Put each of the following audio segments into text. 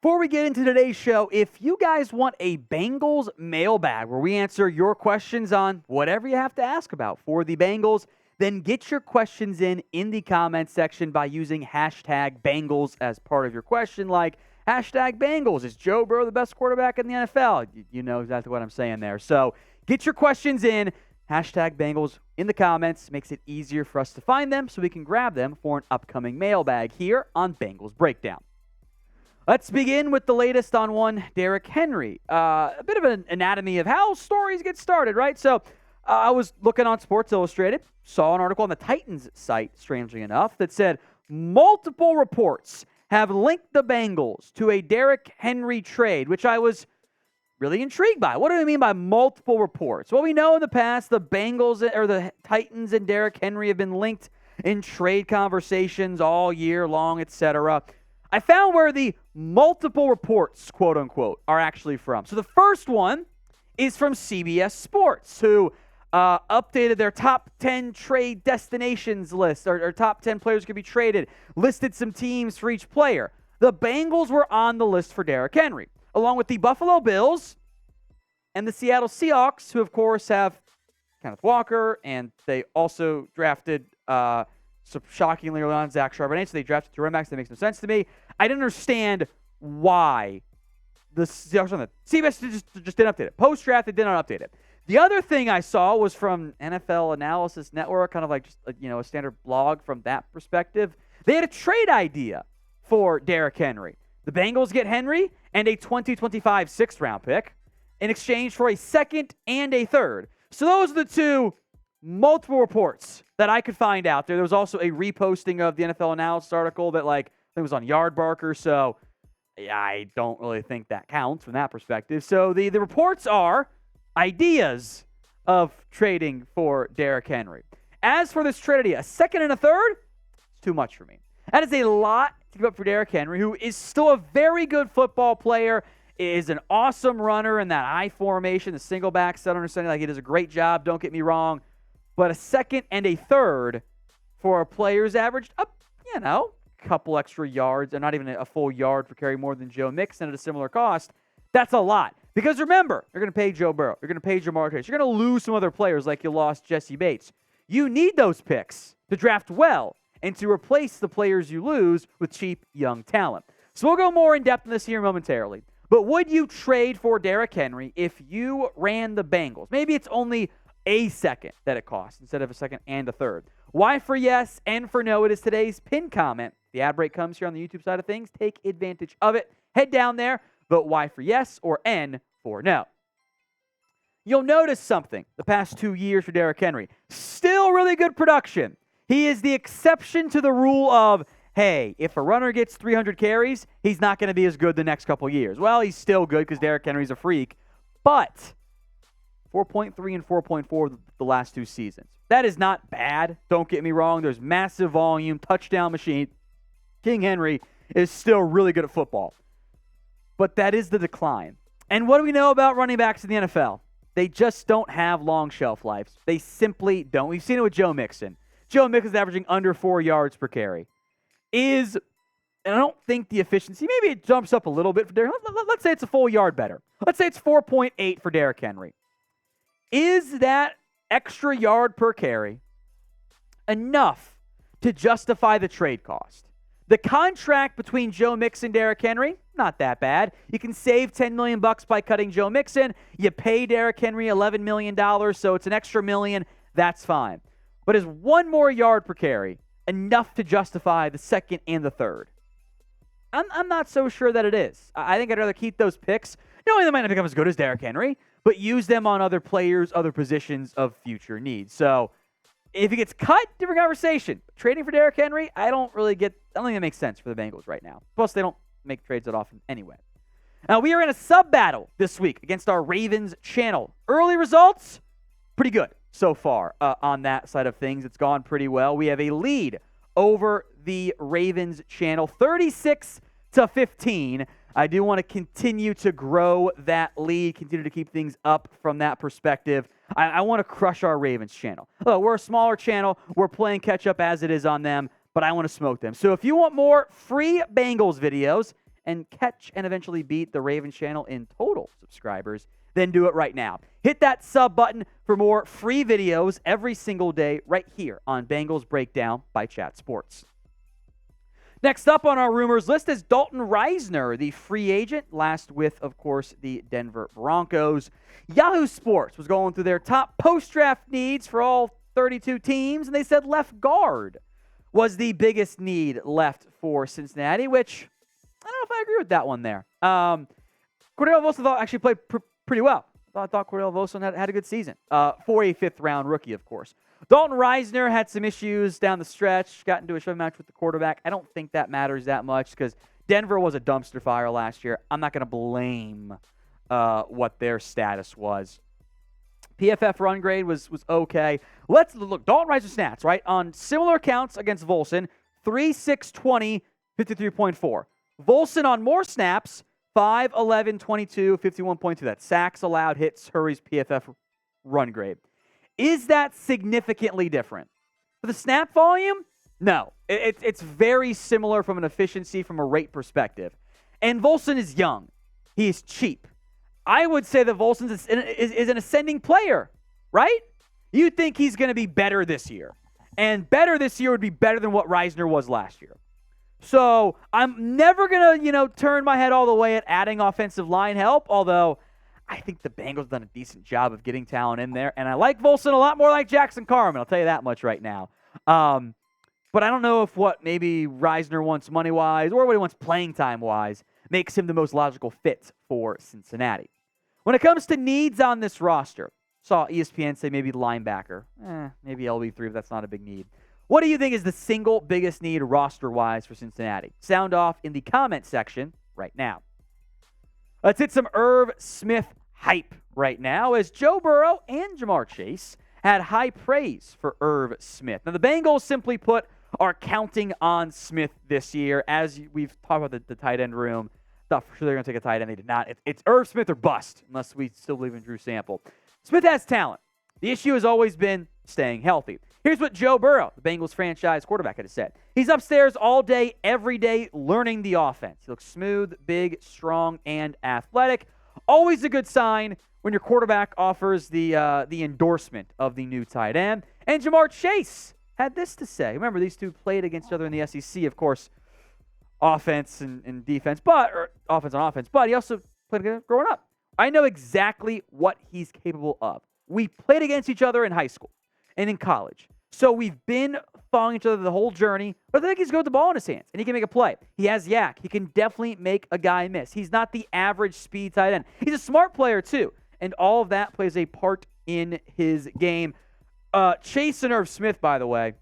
Before we get into today's show, if you guys want a Bengals mailbag where we answer your questions on whatever you have to ask about for the Bengals, then get your questions in the comments section by using hashtag Bengals as part of your question, like hashtag Bengals. Is Joe Burrow the best quarterback in the NFL? You know exactly what I'm saying there. So get your questions in, hashtag Bengals in the comments. Makes it easier for us to find them so we can grab them for an upcoming mailbag here on Bengals Breakdown. Let's begin with the latest on one Derrick Henry. A bit of an anatomy of how stories get started, right? So I was looking on Sports Illustrated, saw an article on the Titans site, strangely enough, that said multiple reports have linked the Bengals to a Derrick Henry trade, which I was really intrigued by. What do I mean by multiple reports? Well, we know in the past the Bengals or the Titans and Derrick Henry have been linked in trade conversations all year long, etc. I found where the multiple reports, quote unquote, are actually from. So the first one is from CBS Sports, who updated their top 10 trade destinations list, or top 10 players could be traded, listed some teams for each player. The Bengals were on the list for Derrick Henry, along with the Buffalo Bills and the Seattle Seahawks, who, of course, have Kenneth Walker, and they also drafted, shockingly early on, Zach Charbonnet, so they drafted two running backs. That makes no sense to me. I didn't understand why the Seahawks on the CBS just didn't update it. Post-draft, they did not update it. The other thing I saw was from NFL Analysis Network, kind of like just a standard blog from that perspective. They had a trade idea for Derrick Henry. The Bengals get Henry and a 2025 sixth-round pick in exchange for a second and a third. So those are the two multiple reports that I could find out there. There was also a reposting of the NFL Analysis article that, I think it was on Yardbarker, so I don't really think that counts from that perspective. So the reports are ideas of trading for Derrick Henry. As for this trade idea, a second and a third, it's too much for me. That is a lot to give up for Derrick Henry, who is still a very good football player, is an awesome runner in that I formation, the single back set understanding. He does a great job, don't get me wrong. But a second and a third for a player's averaged up, couple extra yards, and not even a full yard per carry more than Joe Mixon at a similar cost, that's a lot. Because remember, you're going to pay Joe Burrow. You're going to pay Jamar Chase. You're going to lose some other players like you lost Jesse Bates. You need those picks to draft well and to replace the players you lose with cheap young talent. So we'll go more in depth on this here momentarily. But would you trade for Derrick Henry if you ran the Bengals? Maybe it's only a second that it costs instead of a second and a third. Why for yes and for no? It is today's pinned comment. The ad break comes here on the YouTube side of things. Take advantage of it. Head down there. Vote Y for yes or N for no. You'll notice something the past 2 years for Derrick Henry. Still really good production. He is the exception to the rule of, hey, if a runner gets 300 carries, he's not going to be as good the next couple years. Well, he's still good because Derrick Henry's a freak. But 4.3 and 4.4 the last two seasons. That is not bad. Don't get me wrong. There's massive volume, touchdown machine. King Henry is still really good at football. But that is the decline. And what do we know about running backs in the NFL? They just don't have long shelf lives. They simply don't. We've seen it with Joe Mixon. Joe Mixon's averaging under 4 yards per carry. And I don't think the efficiency, maybe it jumps up a little bit for Derrick. Let's say it's a full yard better. Let's say it's 4.8 for Derrick Henry. Is that extra yard per carry enough to justify the trade cost? The contract between Joe Mixon and Derrick Henry, not that bad. You can save $10 million by cutting Joe Mixon. You pay Derrick Henry $11 million, so it's an extra $1 million. That's fine. But is one more yard per carry enough to justify the second and the third? I'm not so sure that it is. I think I'd rather keep those picks, knowing they might not become as good as Derrick Henry, but use them on other players, other positions of future needs. So if he gets cut, different conversation. Trading for Derrick Henry, I don't think it makes sense for the Bengals right now. Plus, they don't make trades that often anyway. Now, we are in a sub-battle this week against our Ravens channel. Early results, pretty good so far on that side of things. It's gone pretty well. We have a lead over the Ravens channel, 36-15. I do want to continue to grow that lead, continue to keep things up from that perspective. I want to crush our Ravens channel. Look, we're a smaller channel. We're playing catch-up as it is on them, but I want to smoke them. So if you want more free Bengals videos and catch and eventually beat the Ravens channel in total subscribers, then do it right now. Hit that sub button for more free videos every single day right here on Bengals Breakdown by Chat Sports. Next up on our rumors list is Dalton Risner, the free agent, last with, of course, the Denver Broncos. Yahoo Sports was going through their top post-draft needs for all 32 teams, and they said left guard was the biggest need left for Cincinnati, which I don't know if I agree with that one there. Cordell Wilson actually played pretty well. I thought Cordell Wilson had a good season for a fifth-round rookie, of course. Dalton Risner had some issues down the stretch, got into a shove match with the quarterback. I don't think that matters that much because Denver was a dumpster fire last year. I'm not going to blame what their status was. PFF run grade was okay. Let's look. Dalton Risner stats, right? On similar counts against Volson, 3, 6, 20, 53.4. Volson on more snaps, 5, 11, 22, 51.2. That's sacks allowed, hits, hurries, PFF run grade. Is that significantly different? For the snap volume? No. It's very similar from an efficiency, from a rate perspective. And Volson is young. He is cheap. I would say that Volson is an ascending player, right? You think he's going to be better this year. And better this year would be better than what Risner was last year. So I'm never going to, turn my head all the way at adding offensive line help, although I think the Bengals have done a decent job of getting talent in there. And I like Volson a lot more like Jackson Carman. I'll tell you that much right now. But I don't know if what maybe Risner wants money-wise or what he wants playing time-wise makes him the most logical fit for Cincinnati. When it comes to needs on this roster, saw ESPN say maybe linebacker. Maybe LB3, but that's not a big need. What do you think is the single biggest need roster-wise for Cincinnati? Sound off in the comment section right now. Let's hit some Irv Smith hype right now as Joe Burrow and Jamar Chase had high praise for Irv Smith. Now, the Bengals, simply put, are counting on Smith this year. As we've talked about the tight end room, thought for sure they're going to take a tight end. They did not. It's Irv Smith or bust, unless we still believe in Drew Sample. Smith has talent. The issue has always been staying healthy. Here's what Joe Burrow, the Bengals franchise quarterback, had said. He's upstairs all day, every day, learning the offense. He looks smooth, big, strong, and athletic. Always a good sign when your quarterback offers the endorsement of the new tight end. And Jamar Chase had this to say. Remember, these two played against each other in the SEC, of course, offense and defense, or offense on offense, but he also played together growing up. I know exactly what he's capable of. We played against each other in high school and in college. So we've been following each other the whole journey, but I think he's good with the ball in his hands, and he can make a play. He has yak. He can definitely make a guy miss. He's not the average speed tight end. He's a smart player, too, and all of that plays a part in his game. Chase and Irv Smith, by the way,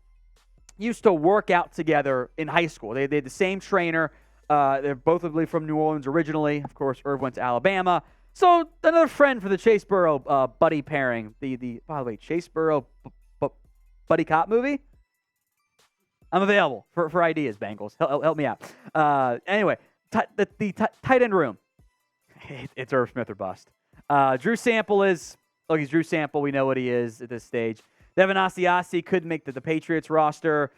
used to work out together in high school. They had the same trainer. They're both, I believe, from New Orleans originally. Of course, Irv went to Alabama. So another friend for the Chase Burrow buddy pairing. By the way, Chase Burrow buddy cop movie. I'm available for ideas, Bengals. Help me out. Anyway, the tight end room. It's Irv Smith or bust. Drew Sample he's Drew Sample. We know what he is at this stage. Devin Asiasi couldn't make the Patriots roster.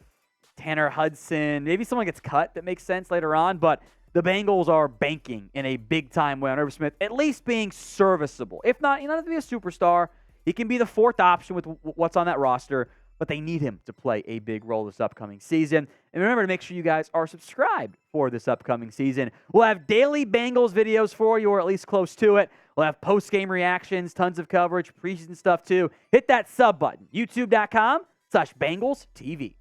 Tanner Hudson. Maybe someone gets cut that makes sense later on, but the Bengals are banking in a big-time way on Irv Smith, at least being serviceable. If not, you don't have to be a superstar. He can be the fourth option with what's on that roster, but they need him to play a big role this upcoming season. And remember to make sure you guys are subscribed for this upcoming season. We'll have daily Bengals videos for you, or at least close to it. We'll have post-game reactions, tons of coverage, preseason stuff too. Hit that sub button, youtube.com/BengalsTV.